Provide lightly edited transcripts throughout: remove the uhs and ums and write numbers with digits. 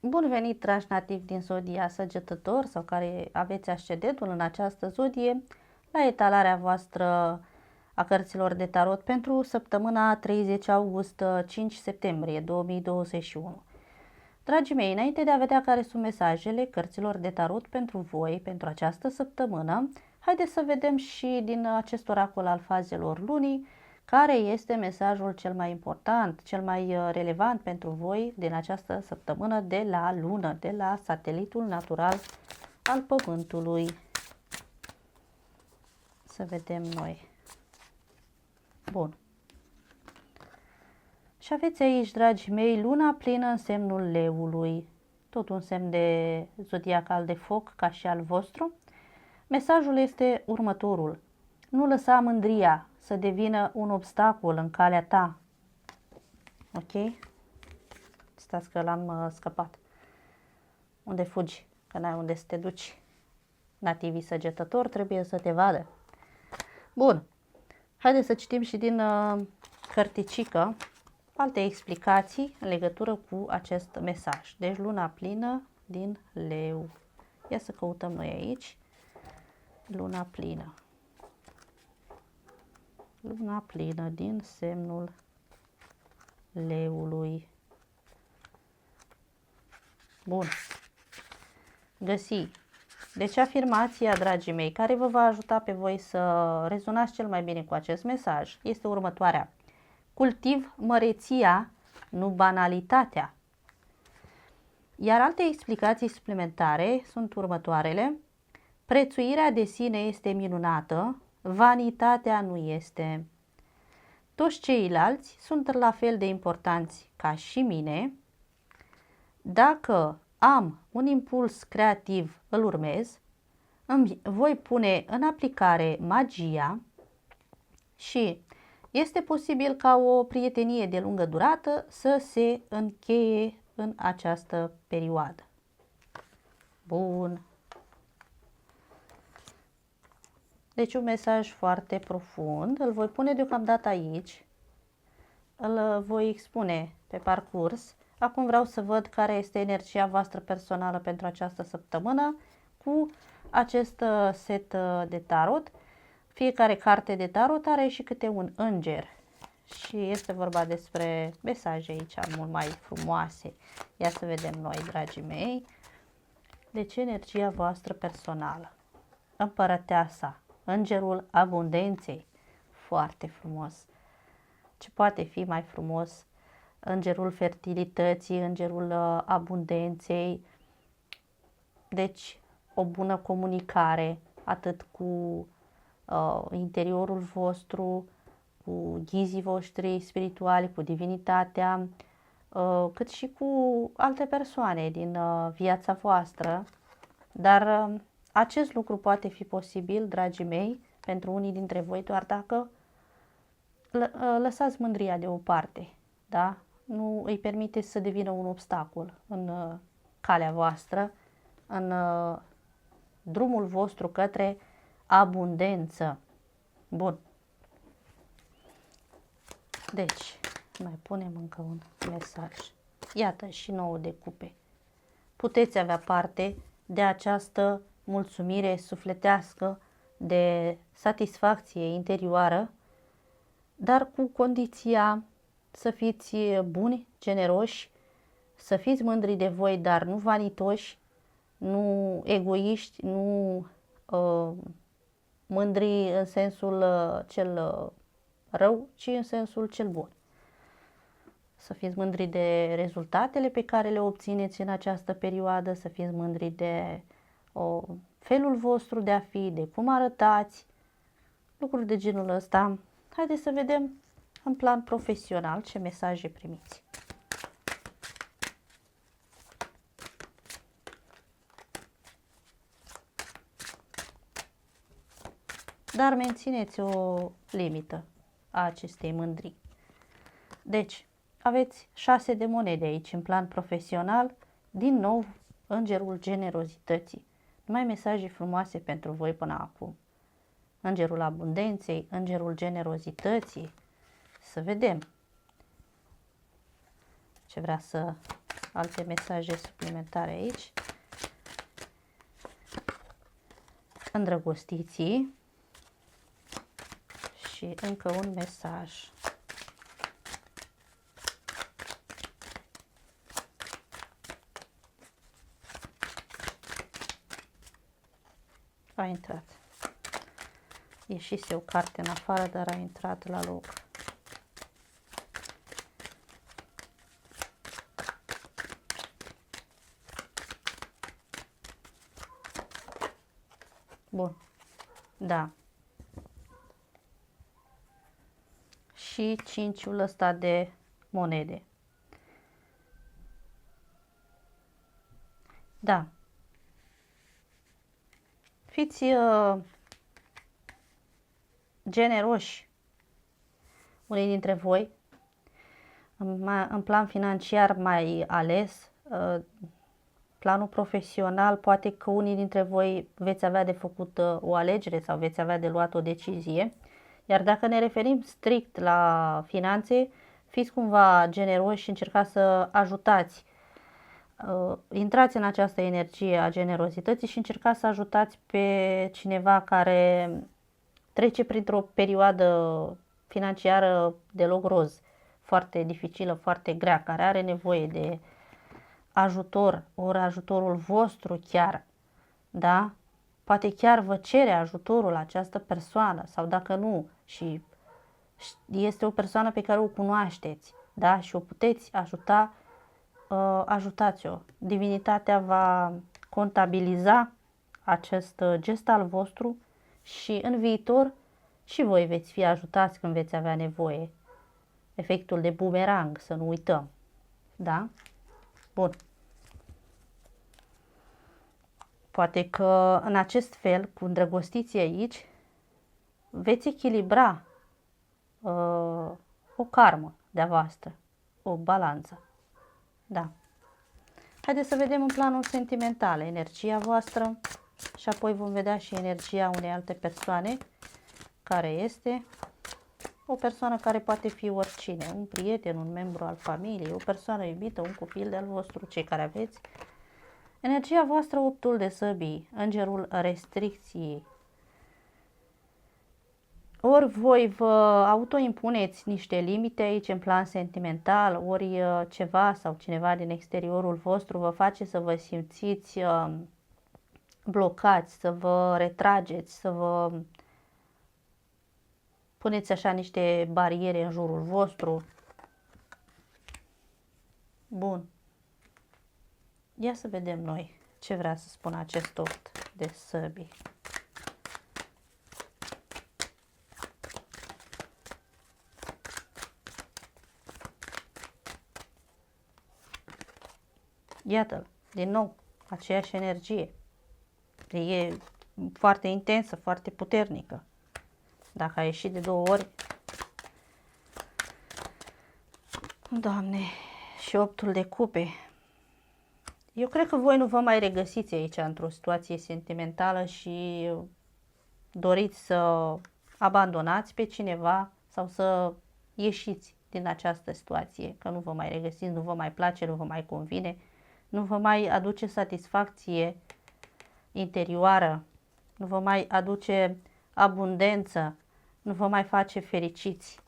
Bun venit, dragi nativi din zodia Săgetător sau care aveți ascendentul în această zodie la etalarea voastră a cărților de tarot pentru săptămâna 30 august-5 septembrie 2021. Dragii mei, înainte de a vedea care sunt mesajele cărților de tarot pentru voi pentru această săptămână, haideți să vedem și din acest oracol al fazelor lunii care este mesajul cel mai important, cel mai relevant pentru voi din această săptămână de la lună, de la satelitul natural al Pământului. Să vedem noi. Bun. Și aveți aici, dragii mei, luna plină în semnul leului, tot un semn de zodiacal de foc ca și al vostru. Mesajul este următorul: nu lăsa mândria să devină un obstacol în calea ta. Ok? Stați că l-am scăpat. Unde fugi? Că n-ai unde să te duci. Nativii săgetători trebuie să te vadă. Bun. Haideți să citim și din cărticică alte explicații în legătură cu acest mesaj. Deci luna plină din leu. Ia să căutăm noi aici. Luna plină. Luna plină din semnul leului. Bun. Găsi. Deci afirmația, dragii mei, care vă va ajuta pe voi să rezonați cel mai bine cu acest mesaj este următoarea: cultiv măreția, nu banalitatea. Iar alte explicații suplimentare sunt următoarele: prețuirea de sine este minunată, vanitatea nu este. Toți ceilalți sunt la fel de importanți ca și mine. Dacă am un impuls creativ, îl urmez, îmi voi pune în aplicare magia și este posibil ca o prietenie de lungă durată să se încheie în această perioadă. Bun. Deci un mesaj foarte profund, îl voi pune deocamdată aici, îl voi expune pe parcurs. Acum vreau să văd care este energia voastră personală pentru această săptămână cu acest set de tarot. Fiecare carte de tarot are și câte un înger și este vorba despre mesaje aici mult mai frumoase. Ia să vedem noi, dragii mei. Deci energia voastră personală. Împărăteasa, îngerul abundenței, foarte frumos. Ce poate fi mai frumos? Îngerul fertilității, îngerul abundenței. Deci o bună comunicare atât cu interiorul vostru, cu ghizii voștri spirituali, cu divinitatea, cât și cu alte persoane din viața voastră. Dar acest lucru poate fi posibil, dragii mei, pentru unii dintre voi doar dacă lăsați mândria deoparte, da? Nu îi permiteți să devină un obstacol în calea voastră, în drumul vostru către abundență. Bun. Deci, mai punem încă un mesaj. Iată și 9 de cupe. Puteți avea parte de această mulțumire sufletească, de satisfacție interioară, dar cu condiția să fiți buni, generoși, să fiți mândri de voi, dar nu vanitoși, nu egoiști, nu mândri în sensul cel rău, ci în sensul cel bun. Să fiți mândri de rezultatele pe care le obțineți în această perioadă, să fiți mândri de felul vostru de a fi, de cum arătați, lucruri de genul ăsta. Haideți să vedem în plan profesional ce mesaje primiți. Dar mențineți o limită a acestei mândrii. Deci, aveți 6 de monede aici în plan profesional, din nou îngerul generozității. Numai mesaje frumoase pentru voi până acum. Îngerul abundenței, îngerul generozității. Să vedem ce vrea să alte mesaje suplimentare aici. Îndrăgostiții și încă un mesaj. A intrat. Ieșise o carte în afară, dar a intrat la loc. Bun. Da. Și cinciul ăsta de monede. Da. Fiți generoși, unii dintre voi, în plan financiar mai ales, planul profesional, poate că unii dintre voi veți avea de făcut o alegere sau veți avea de luat o decizie, iar dacă ne referim strict la finanțe, fiți cumva generoși și încercați să ajutați. Intrați în această energie a generozității și încercați să ajutați pe cineva care trece printr-o perioadă financiară deloc roz, foarte dificilă, foarte grea, care are nevoie de ajutor, ori ajutorul vostru chiar, da? Poate chiar vă cere ajutorul această persoană sau dacă nu și este o persoană pe care o cunoașteți, da? Și o puteți ajuta, ajutați-o. Divinitatea va contabiliza acest gest al vostru și în viitor și voi veți fi ajutați când veți avea nevoie. Efectul de bumerang, să nu uităm. Da? Bun. Poate că în acest fel, cu îndrăgostiții aici, veți echilibra o karmă de-a voastră, o balanță. Da. Haideți să vedem în planul sentimental energia voastră și apoi vom vedea și energia unei alte persoane, care este o persoană care poate fi oricine, un prieten, un membru al familiei, o persoană iubită, un copil de-al vostru, cei care aveți. Energia voastră, optul de săbii, îngerul restricției. Ori voi vă autoimpuneți niște limite aici în plan sentimental, ori ceva sau cineva din exteriorul vostru vă face să vă simțiți blocați, să vă retrageți, să vă puneți așa niște bariere în jurul vostru. Bun. Ia să vedem noi ce vrea să spună acest opt de săbii. Iată-l, din nou, aceeași energie. E foarte intensă, foarte puternică. Dacă a ieșit de 2 ori, Doamne, și optul de cupe. Eu cred că voi nu vă mai regăsiți aici într-o situație sentimentală și doriți să abandonați pe cineva sau să ieșiți din această situație, că nu vă mai regăsiți, nu vă mai place, nu vă mai convine, nu vă mai aduce satisfacție interioară, nu vă mai aduce abundență, nu vă mai face fericiți.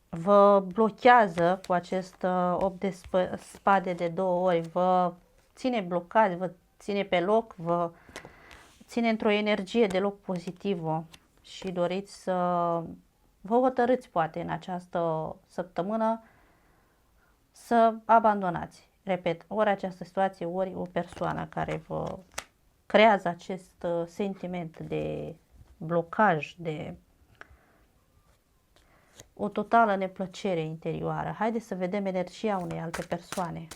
Vă blochează cu acest 8 de spade de 2 ori, vă ține blocați, vă ține pe loc, vă ține într-o energie deloc pozitivă și doriți să vă hotărâți poate în această săptămână să abandonați. Repet, ori această situație, ori o persoană care vă creează acest sentiment de blocaj, de o totală neplăcere interioară. Haideți să vedem energia unei alte persoane.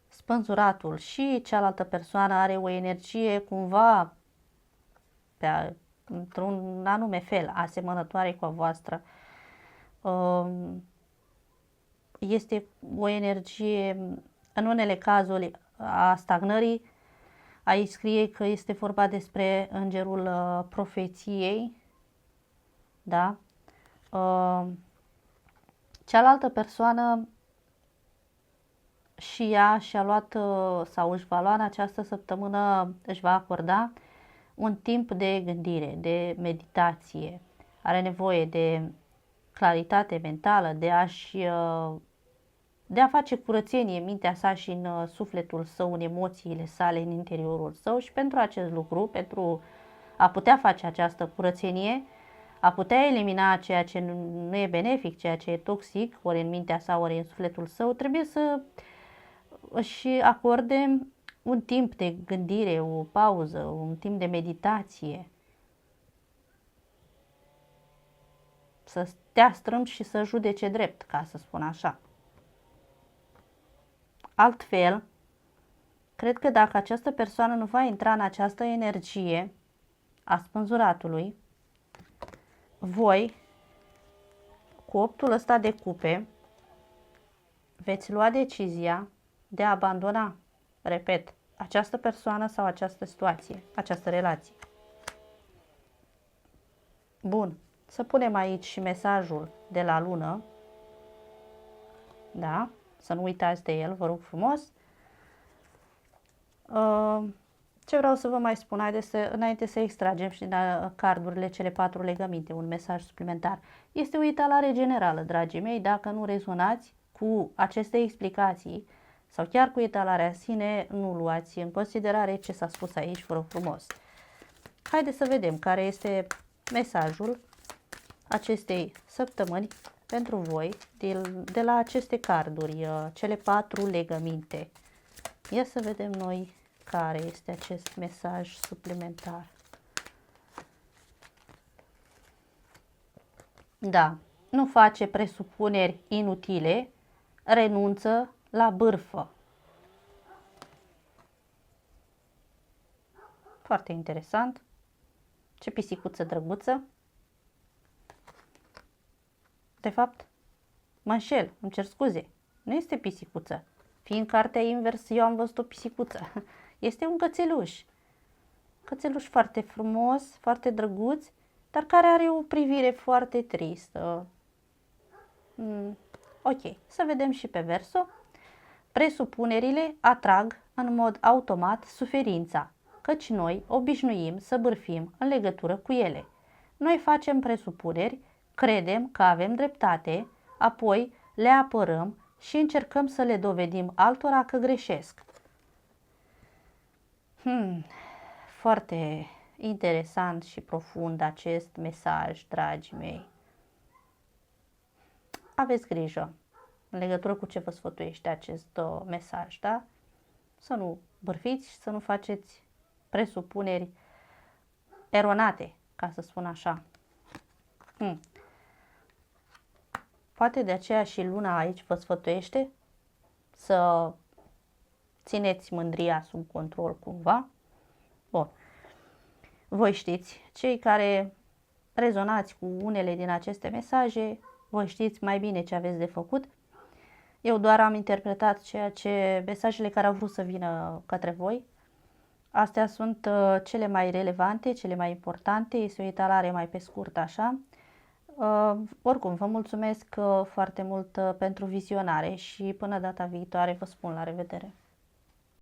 Spânzuratul, și cealaltă persoană are o energie cumva într-un anume fel, asemănătoare cu a voastră. Este o energie, în unele cazuri, a stagnării. Aici scrie că este vorba despre îngerul profeției, da? Cealaltă persoană și ea și-a luat sau își va lua în această săptămână, își va acorda un timp de gândire, de meditație. Are nevoie de claritate mentală, de a face curățenie în mintea sa și în sufletul său, în emoțiile sale, în interiorul său, și pentru acest lucru, pentru a putea face această curățenie, a putea elimina ceea ce nu e benefic, ceea ce e toxic, ori în mintea sa, ori în sufletul său, trebuie să își acorde un timp de gândire, o pauză, un timp de meditație. Să stea strâmb și să judece drept, ca să spun așa. Altfel, cred că dacă această persoană nu va intra în această energie a spânzuratului, voi, cu 8-ul ăsta de cupe, veți lua decizia de a abandona, repet, această persoană sau această situație, această relație. Bun, să punem aici și mesajul de la lună, da? Să nu uitați de el, vă rog frumos. Ce vreau să vă mai spun, înainte să extragem și din cardurile cele 4 legăminte, un mesaj suplimentar. Este o etalare generală, dragii mei, dacă nu rezonați cu aceste explicații sau chiar cu etalarea în sine, nu luați în considerare ce s-a spus aici, vă rog frumos. Haideți să vedem care este mesajul acestei săptămâni pentru voi de la aceste carduri, cele 4 legăminte. Ia să vedem noi care este acest mesaj suplimentar. Da, nu face presupuneri inutile, renunță la bârfă. Foarte interesant. Ce pisicuță drăguță. De fapt, mă înșel, îmi cer scuze. Nu este pisicuță. Fiind cartea invers, eu am văzut o pisicuță. Este un cățeluș. Cățeluș foarte frumos, foarte drăguț, dar care are o privire foarte tristă. Ok, să vedem și pe verso. Presupunerile atrag în mod automat suferința, căci noi obișnuim să bârfim în legătură cu ele. Noi facem presupuneri, credem că avem dreptate, apoi le apărăm și încercăm să le dovedim altora că greșesc. Foarte interesant și profund acest mesaj, dragii mei. Aveți grijă în legătură cu ce vă sfătuiește acest mesaj, da? Să nu bârfiți și să nu faceți presupuneri eronate, ca să spun așa. Poate de aceea și luna aici vă sfătuiește să țineți mândria sub control cumva. Bun. Voi știți, cei care rezonați cu unele din aceste mesaje, voi știți mai bine ce aveți de făcut. Eu doar am interpretat mesajele care au vrut să vină către voi. Astea sunt cele mai relevante, cele mai importante. Este o etalare mai pe scurt așa. Oricum, vă mulțumesc foarte mult pentru vizionare și până data viitoare vă spun la revedere.